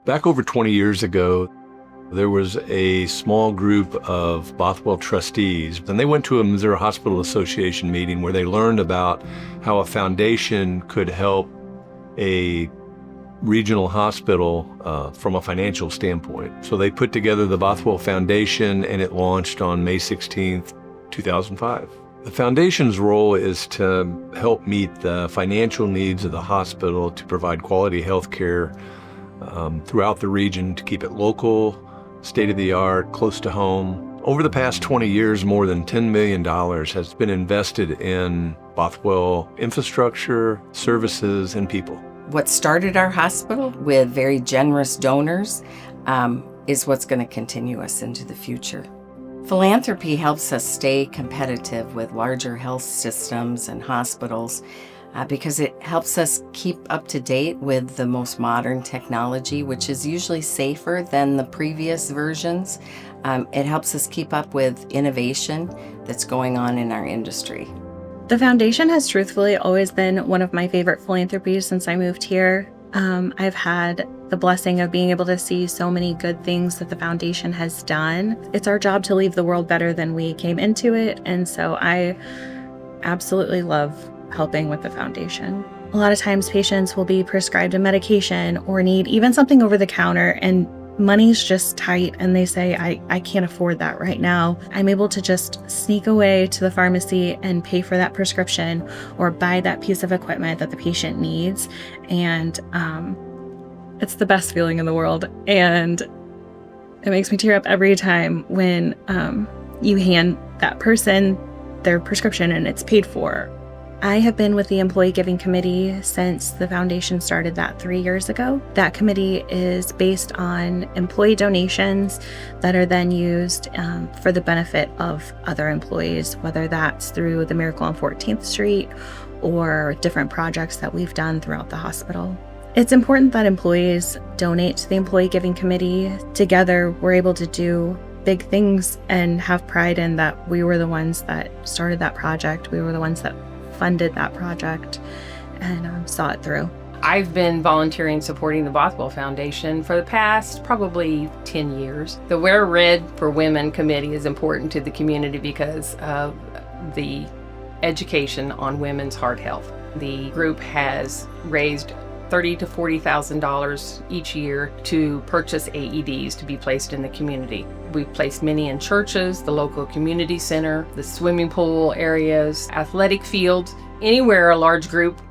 Back over 20 years ago, there was a small group of Bothwell trustees, and they went to a Missouri Hospital Association meeting where they learned about how a foundation could help a regional hospital from a financial standpoint. So they put together the Bothwell Foundation, and it launched on May 16th, 2005. The foundation's role is to help meet the financial needs of the hospital to provide quality health care throughout the region, to keep it local, state-of-the-art, close to home. Over the past 20 years, more than $10 million has been invested in Bothwell infrastructure, services, and people. What started our hospital with very generous donors is what's going to continue us into the future. Philanthropy helps us stay competitive with larger health systems and hospitals because it helps us keep up to date with the most modern technology, which is usually safer than the previous versions. It helps us keep up with innovation that's going on in our industry. The foundation has truthfully always been one of my favorite philanthropies since I moved here. I've had the blessing of being able to see so many good things that the foundation has done. It's our job to leave the world better than we came into it, and so I absolutely love helping with the foundation. A lot of times patients will be prescribed a medication or need even something over the counter, and money's just tight and they say, I can't afford that right now. I'm able to just sneak away to the pharmacy and pay for that prescription or buy that piece of equipment that the patient needs. And it's the best feeling in the world. And it makes me tear up every time when you hand that person their prescription and it's paid for. I have been with the Employee Giving Committee since the foundation started that 3 years ago. That committee is based on employee donations that are then used for the benefit of other employees, whether that's through the Miracle on 14th Street or different projects that we've done throughout the hospital. It's important that employees donate to the Employee Giving Committee. Together, we're able to do big things and have pride in that we were the ones that started that project. We were the ones that funded that project and saw it through. I've been volunteering supporting the Bothwell Foundation for the past probably 10 years. The Wear Red for Women committee is important to the community because of the education on women's heart health. The group has raised $30,000 to $40,000 each year to purchase AEDs to be placed in the community. We've placed many in churches, the local community center, the swimming pool areas, athletic fields, anywhere a large group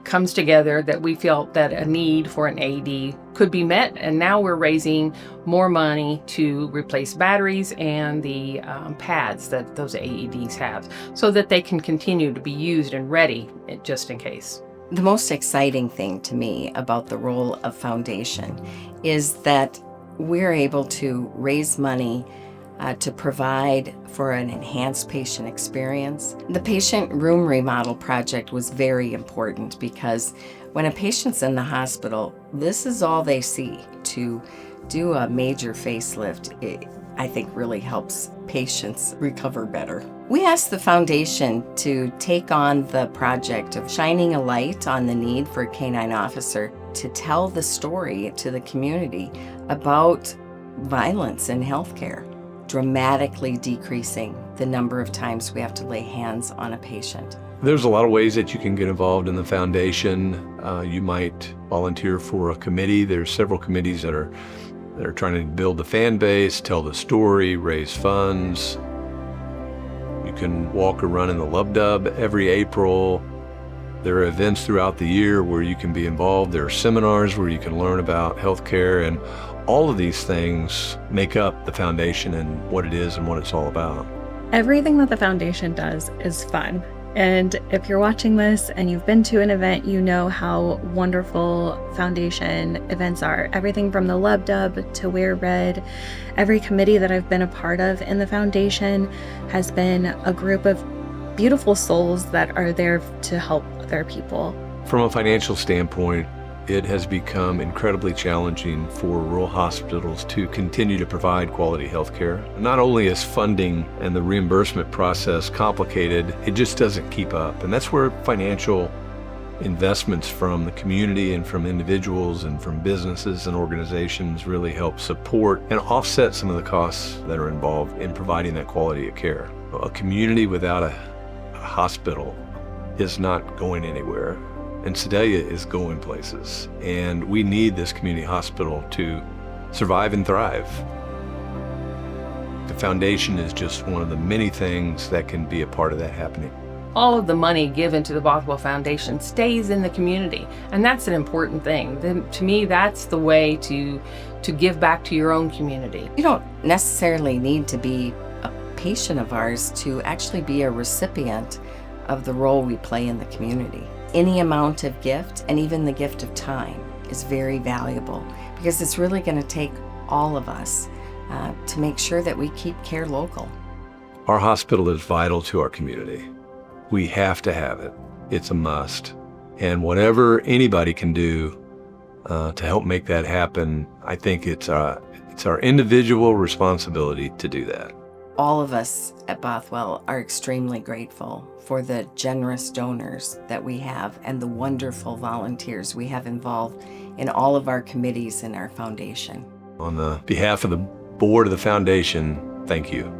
comes together that we felt that a need for an AED could be met. And now we're raising more money to replace batteries and the pads that those AEDs have so that they can continue to be used and ready just in case. The most exciting thing to me about the role of foundation is that we're able to raise money to provide for an enhanced patient experience. The patient room remodel project was very important because when a patient's in the hospital, this is all they see. To do a major facelift, it, I think, really helps patients recover better. We asked the foundation to take on the project of shining a light on the need for a canine officer to tell the story to the community about violence in healthcare, dramatically decreasing the number of times we have to lay hands on a patient. There's a lot of ways that you can get involved in the foundation. You might volunteer for a committee. There's several committees that are trying to build the fan base, tell the story, raise funds. You can walk or run in the Love Dub every April. There are events throughout the year where you can be involved. There are seminars where you can learn about healthcare, and all of these things make up the foundation and what it is and what it's all about. Everything that the foundation does is fun. And if you're watching this and you've been to an event, you know how wonderful foundation events are. Everything from the Love Dub to Wear Red. Every committee that I've been a part of in the foundation has been a group of beautiful souls that are there to help other people. From a financial standpoint, it has become incredibly challenging for rural hospitals to continue to provide quality health care. Not only is funding and the reimbursement process complicated, it just doesn't keep up. And that's where financial investments from the community and from individuals and from businesses and organizations really help support and offset some of the costs that are involved in providing that quality of care. A community without a hospital is not going anywhere, and Sedalia is going places, and we need this community hospital to survive and thrive. The foundation is just one of the many things that can be a part of that happening. All of the money given to the Bothwell Foundation stays in the community, and that's an important thing. To me, that's the way to give back to your own community. You don't necessarily need to be a patient of ours to actually be a recipient of the role we play in the community. Any amount of gift, and even the gift of time, is very valuable because it's really going to take all of us to make sure that we keep care local. Our hospital is vital to our community. We have to have it. It's a must. And whatever anybody can do to help make that happen, I think it's our individual responsibility to do that. All of us at Bothwell are extremely grateful for the generous donors that we have and the wonderful volunteers we have involved in all of our committees in our foundation. On the behalf of the board of the foundation, thank you.